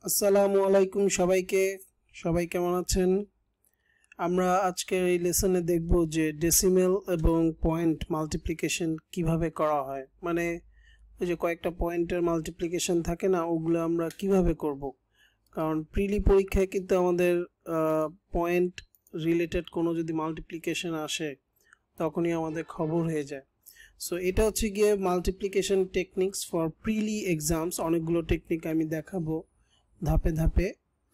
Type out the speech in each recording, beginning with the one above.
আসসালামু আলাইকুম সবাইকে। সবাই কেমন আছেন? আমরা আজকের এই লেসনে দেখব যে ডেসিমেল এবং পয়েন্ট মাল্টিপ্লিকেশন কিভাবে করা হয়। মানে ওই যে কয়েকটা পয়েন্টের মাল্টিপ্লিকেশন থাকে না, ওগুলো আমরা কিভাবে করব। কারণ প্রিলি পরীক্ষায় কিন্তু আমাদের পয়েন্ট রিলেটেড কোনো যদি মাল্টিপ্লিকেশন আসে তখনই আমাদের খবর হয়ে যায়। সো এটা হচ্ছে গিয়ে multiplication techniques for prelim exams. অনেকগুলো টেকনিক আমি দেখাবো ধাপে ধাপে।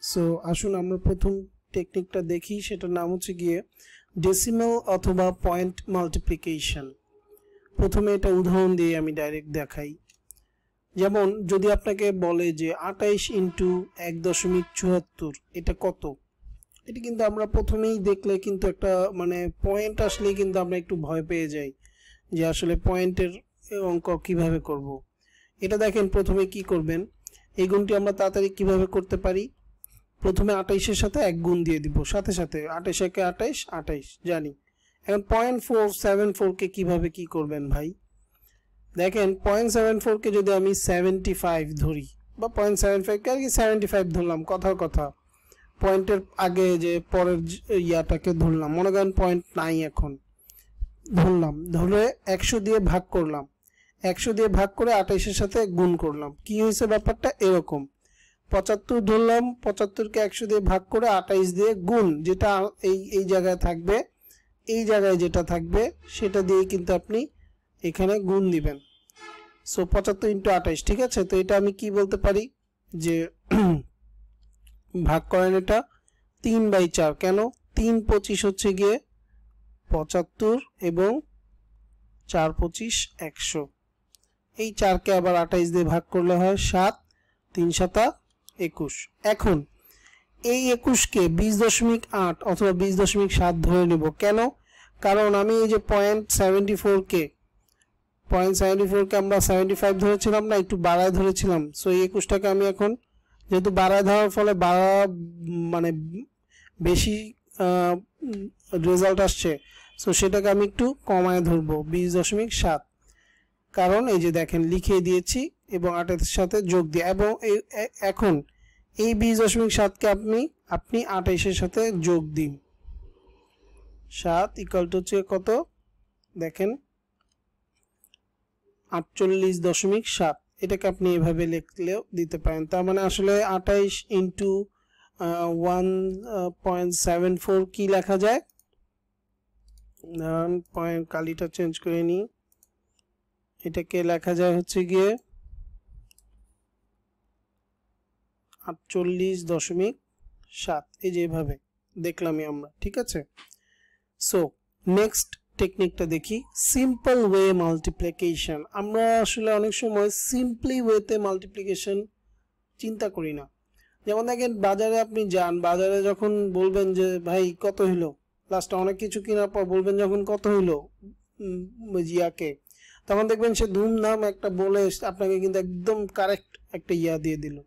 সো আসুন আমরা প্রথম টেকনিকটা দেখি, সেটার নাম হচ্ছে গিয়ে ডেসিমেল অথবা পয়েন্ট মাল্টিপ্লিকেশন। প্রথমে এটা উদাহরণ দিয়ে আমি ডাইরেক্ট দেখাই। যেমন যদি আপনাকে বলে যে 28 ইন্টু 1.74 এটা কত, এটা কিন্তু আমরা প্রথমেই দেখলে কিন্তু একটা মানে পয়েন্ট আসলেই কিন্তু আমরা একটু ভয় পেয়ে যাই যে আসলে পয়েন্টের অঙ্ক কিভাবে করব। এটা দেখেন, প্রথমে কি করবেন, এই গুণটি আমরা তাড়াতাড়ি কিভাবে করতে পারি। প্রথমে 28-এর সাথে 1 গুণ দিয়ে দিব, সাথে সাথে 28 একে 28 28 জানি। এখন 0.474 কে কিভাবে কি করবেন ভাই? দেখেন 0.74 কে যদি আমি 75 ধরি বা 0.75 কে আর কি 75 ধরলাম, কথার কথা, পয়েন্টের আগে যে পরের ইয়াটাকে ধরলাম, মনে করেন পয়েন্ট নাই, এখন ধরলাম, ধরে 100 দিয়ে ভাগ করলাম, 100 দিয়ে ভাগ করে 28-এর সাথে গুণ করলাম। কি হয়েছে ব্যাপারটা এরকম, 75 ধরলাম, 75-কে 100 দিয়ে ভাগ করে 28 দিয়ে গুণ, যেটা এই জায়গায় থাকবে, এই জায়গায় যেটা থাকবে সেটা দিয়ে কিন্তু আপনি এখানে গুণ দিবেন। সো 75 ইন্টু 28, ঠিক আছে। তো এটা আমি কি বলতে পারি যে ভাগ করেন এটা 3/4। কেন? 3×25 হচ্ছে গিয়ে 75 এবং 4×25 100। এই 4কে আবার 28 দিয়ে ভাগ করলে হয় 7, 3×7 21। এখন এই 21কে 20.8 অথবা 20.7 ধরে নেব। কেন? কারণ আমি এই যে 0.74কে আমরা 75 ধরেছিলাম না, একটু বাড়ায় ধরেছিলাম। সো এই 21টাকে আমি এখন যেহেতু বাড়ায় ধরার ফলে মানে বেশি রেজাল্ট আসছে, সো সেটাকে আমি একটু কমায় ধরবো 20.7। কারণ এই যে দেখেন লিখে দিয়েছি এবং 28-এর সাথে যোগ দিয়ে, এবং এখন এই 20.7কে আপনি 28-এর সাথে যোগ দিন। 7 ইকুয়াল টু হচ্ছে কত দেখেন 48.7। এটাকে আপনি এভাবে লিখলেও দিতে পারেন। তার মানে আসলে 28 ইন্টু 1.74 কি লেখা যায়, কালিটা চেঞ্জ করে নিই, এটাকে লেখা যায় হচ্ছে গিয়ে 48.7। এই যে এভাবে দেখলামই আমরা, ঠিক আছে। সো নেক্সট টেকনিকটা দেখি, সিম্পল ওয়ে মাল্টিপ্লিকেশন। আমরা আসলে অনেক সময় সিম্পলি ওয়েতে মাল্টিপ্লিকেশন চিন্তা করি না। যেমন দেখেন বাজারে আপনি যান, বাজারে যখন বলবেন যে ভাই কত হইলো, লাস্টে অনেক কিছু কেনার পর বলবেন যখন কত হইলো জিয়াকে, তখন দেখবেন সে ধুমধাম একটা বলে আপনাকে কিন্তু একদম কারেক্ট একটা ইয়া দিয়ে দিল।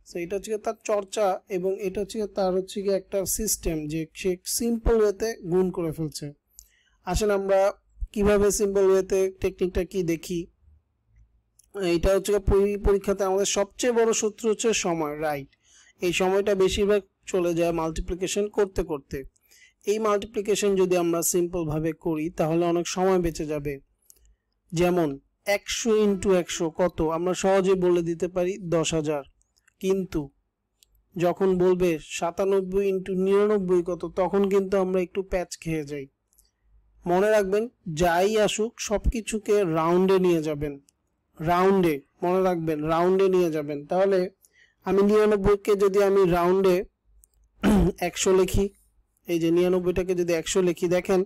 সো এটা হচ্ছে তার চর্চা, এবং এটা হচ্ছে তার হচ্ছে কি একটা সিস্টেম যে সে সিম্পল ওয়েতে গুণ করে ফেলছে। আসেন আমরা কিভাবে সিম্পল ওয়েতে টেকনিকটা কি দেখি। এটা হচ্ছে পরীক্ষাতে আমাদের সবচেয়ে বড় শত্রু হচ্ছে সময়, রাইট। এই সময়টা বেশিরভাগ চলে যায় মাল্টিপ্লিকেশন করতে করতে। এই মাল্টিপ্লিকেশন যদি আমরা সিম্পল ভাবে করি তাহলে অনেক সময় বেঁচে যাবে। যেমন 100 ইন্টু 100 কত, আমরা সহজে বলে দিতে পারি 10,000। কিন্তু যখন বলবে 97 ইন্টু 99 কত, তখন কিন্তু আমরা একটু প্যাচ খেয়ে যাই। মনে রাখবেন যাই আসুক সবকিছুকে রাউন্ডে নিয়ে যাবেন, রাউন্ডে, মনে রাখবেন রাউন্ডে নিয়ে যাবেন। তাহলে আমি 99কে যদি আমি রাউন্ডে 100 লিখি, এই যে 99টাকে যদি 100 লিখি, দেখেন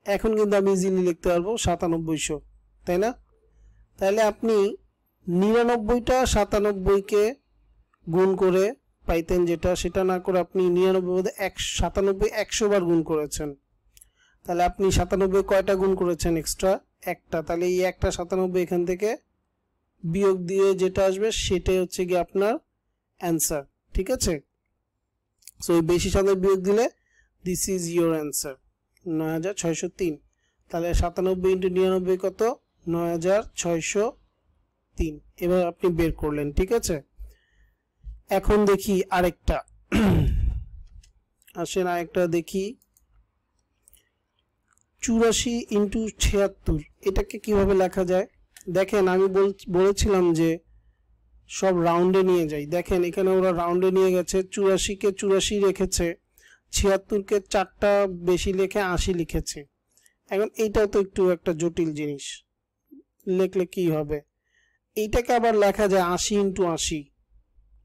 এখন কিন্তু আমি ইজিলি লিখতে পারবো 9700, তাই না? তাহলে আপনি 99টা 97কে গুণ করে পাইতেন যেটা, সেটা না করে আপনি 99 100 বার গুণ করেছেন। তাহলে আপনি 97 কয়টা গুণ করেছেন? এক্সট্রা একটা। তাহলে এই একটা 97 এখান থেকে বিয়োগ দিয়ে যেটা আসবে সেটাই হচ্ছে কি আপনার অ্যান্সার, ঠিক আছে। সো এই বেশি সাথে বিয়োগ দিলে দিস ইজ ইয়োর অ্যান্সার 9603। তাহলে 97 ইন্টু 99 কত? 9603। এবার আপনি বের করলেন, ঠিক আছে। এখন দেখি আরেকটা আসেন আরেকটা দেখি 84 ইন্টু 76 এটাকে কিভাবে লেখা যায় দেখেন আমি বলেছিলাম যে সব রাউন্ডে নিয়ে যাই দেখেন এখানে ওরা রাউন্ডে নিয়ে গেছে 84 কে 84 রেখেছে 76 কে 4টা বেশি লিখে 80 লিখেছে এখন এইটাও তো একটু একটা জটিল জিনিস লিখলে কি হবে এইটাকে আবার লেখা যায় 80 ইন্টু 80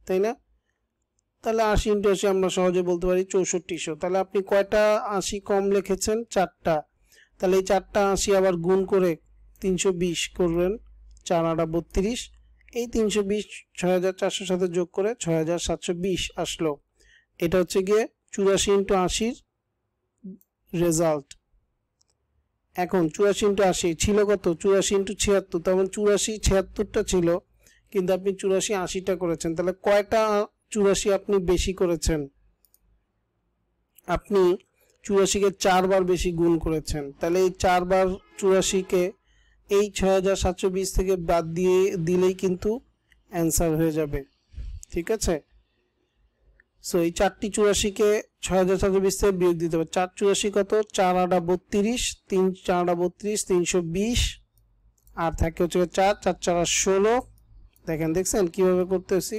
তাই না তাহলে 80 ইন্টু 80 আমরা সহজে বলতে পারি 6400 তাহলে আপনি কয়টা 80 কম লিখেছেন 4টা তাহলে এই 4টা 80 আবার গুণ করে 320 করবেন 4 8 32 এই 320 6400 সাথে যোগ করে 6720 আসলো এটা হচ্ছে গিয়ে 84 ইন্টু 80 রেজাল্ট এখন 84 ইন্টু 80 ছিল কত 84 ইন্টু 76 তখন 84 76টা ছিল কিন্তু আপনি 84 80টা করেছেন তাহলে কয়টা 84 আপনি বেশি করেছেন আপনি 84 কে 4 বার বেশি গুণ করেছেন তাহলে এই 4 বার 84 কে এই 6720 থেকে বাদ দিয়ে দিলেই কিন্তু অ্যানসার হয়ে যাবে ঠিক আছে সো এই 4টি 84 কে 6720 থেকে বিয়োগ দিতে হবে 4 84 কত 4 8 32 3 4 32 320 আর থাকে হচ্ছে 4 4 4 16 দেখেন দেখছেন কিভাবে করতেছি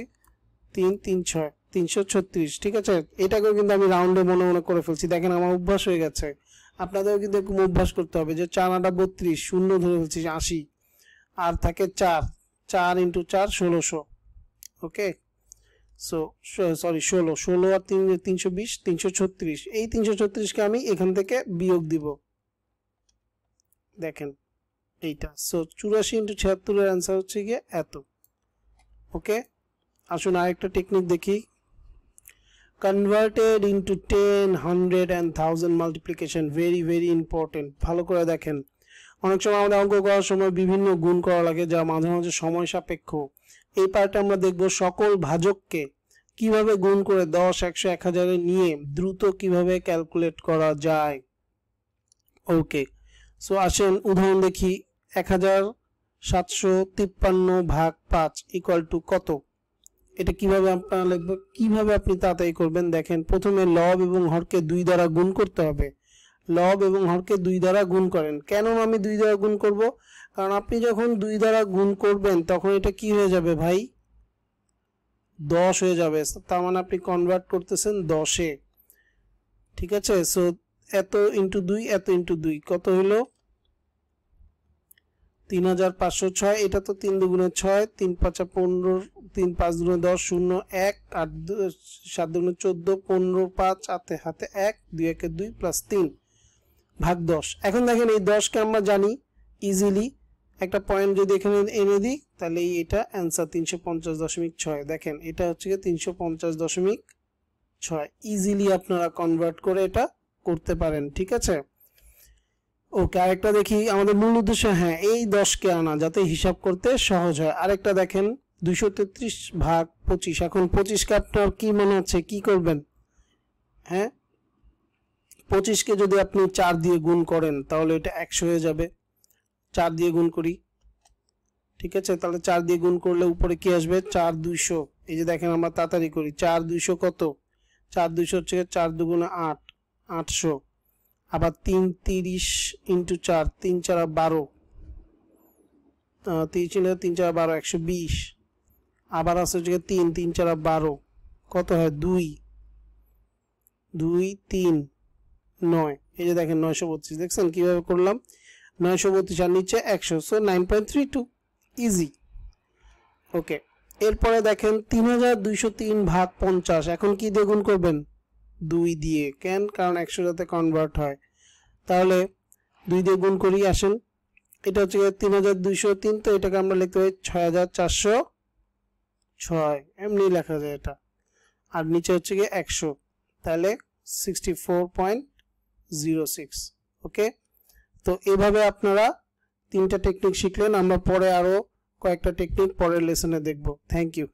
3 3 6 336 ঠিক আছে এটাকেও কিন্তু আমি রাউন্ডে মনে মনে করে ফেলছি দেখেন আমার অভ্যাস হয়ে গেছে আপনাদেরও কিন্তু একটু অভ্যাস করতে হবে যে 4 8 32 শূন্য ধরে ফেলছি 80 আর থাকে 4 4 ইনটু 4 1600 ওকে সো সরি 16 আর 3 320 336 এই 336 কে আমি এখান থেকে বিয়োগ দিব দেখেন এইটা সো 84 ইনটু 76 এর आंसर হচ্ছে কি এত ওকে আসুন আরেকটা টেকনিক দেখি converted into 10 100 and 1000 multiplication very important ভালো করে দেখেন অনেক সময় আমাদের অঙ্ক করার সময় বিভিন্ন গুণ করা লাগে যা মাঝে মাঝে সময় সাপেক্ষ এই পার্টে আমরা দেখব সকল ভাজককে কিভাবে গুণ করে 10 100 1000 এ নিয়ে দ্রুত কিভাবে ক্যালকুলেট করা যায় ওকে সো আসেন উদাহরণ দেখি 1753 ভাগ 5 ইকুয়াল টু কত এটা কিভাবে আপনারা লিখবেন কিভাবে আপনি তাড়াতাড়ি করবেন দেখেন প্রথমে লব এবং হরকে 2 দ্বারা গুণ করতে হবে লব এবং হরকে 2 দ্বারা গুণ করেন কেন আমি 2 দ্বারা গুণ করব কারণ আপনি যখন 2 দ্বারা গুণ করবেন তখন এটা কি হয়ে যাবে ভাই 10 হয়ে যাবে তার মানে আপনি কনভার্ট করতেছেন 10 এ ঠিক আছে সো এত ইনটু 2 এত ইনটু 2 কত হলো 3506 এটা তো 3 দুগুণে 6 3 5 15 3 5 দুগুণে 10 0 1 8 7 দুগুণে 14 15 5 হাতে হাতে 1 2 1 2 প্লাস 3 ভাগ 10 এখন দেখেন এই 10 কে আমরা জানি ইজিলি একটা পয়েন্ট যদি এখানে এনে দিই তাহলে এটা आंसर 350.6 দেখেন এটা হচ্ছে 350.6 ইজিলি আপনারা কনভার্ট করে এটা করতে পারেন ঠিক আছে ওকে আরেকটা দেখি আমাদের মূল উদ্দেশ্য হ্যাঁ এই 10 কে আনা যাতে হিসাব করতে সহজ হয় আরেকটা দেখেন 233 ভাগ 25 এখন 25 কে আপনার কি মনে হচ্ছে কি করবেন হ্যাঁ 25 কে যদি আপনি 4 দিয়ে গুণ করেন তাহলে এটা 100 হয়ে যাবে 4 দিয়ে গুণ করি ঠিক আছে তাহলে 4 দিয়ে গুণ করলে উপরে কি আসবে 4200 এই যে দেখেন আমরা তাড়াতাড়ি করি 4200 কত 4200 হচ্ছে 4 দুগুণে 8 800 আবার 3 30 ইনটু 4 3 4 12 30 ছিল 3 4 12 120 আবার আছে হচ্ছে 3 3 4 12 কত হয় 2 2 3 9 এই যে দেখেন 932 দেখছেন কিভাবে করলাম 932 আর নিচে 100 সো 9.32 ইজি ওকে এরপরে দেখেন 3203 ভাগ 50 এখন কি দিয়ে গুণ করবেন 2 দিয়ে কেন কারণ 100 যাতে কনভার্ট হয় তাহলে 2 দিয়ে গুণ করি আসেন এটা হচ্ছে 3203 তো এটাকে আমরা লিখতে পারি 6406 এমনি লেখা যায় এটা আর নিচে হচ্ছে 100 তাহলে 64.06 ওকে তো এইভাবে আপনারা তিনটা টেকনিক শিখলেন আমরা পরে আরো কয়েকটা টেকনিক পরের লেসনে দেখব থ্যাংক ইউ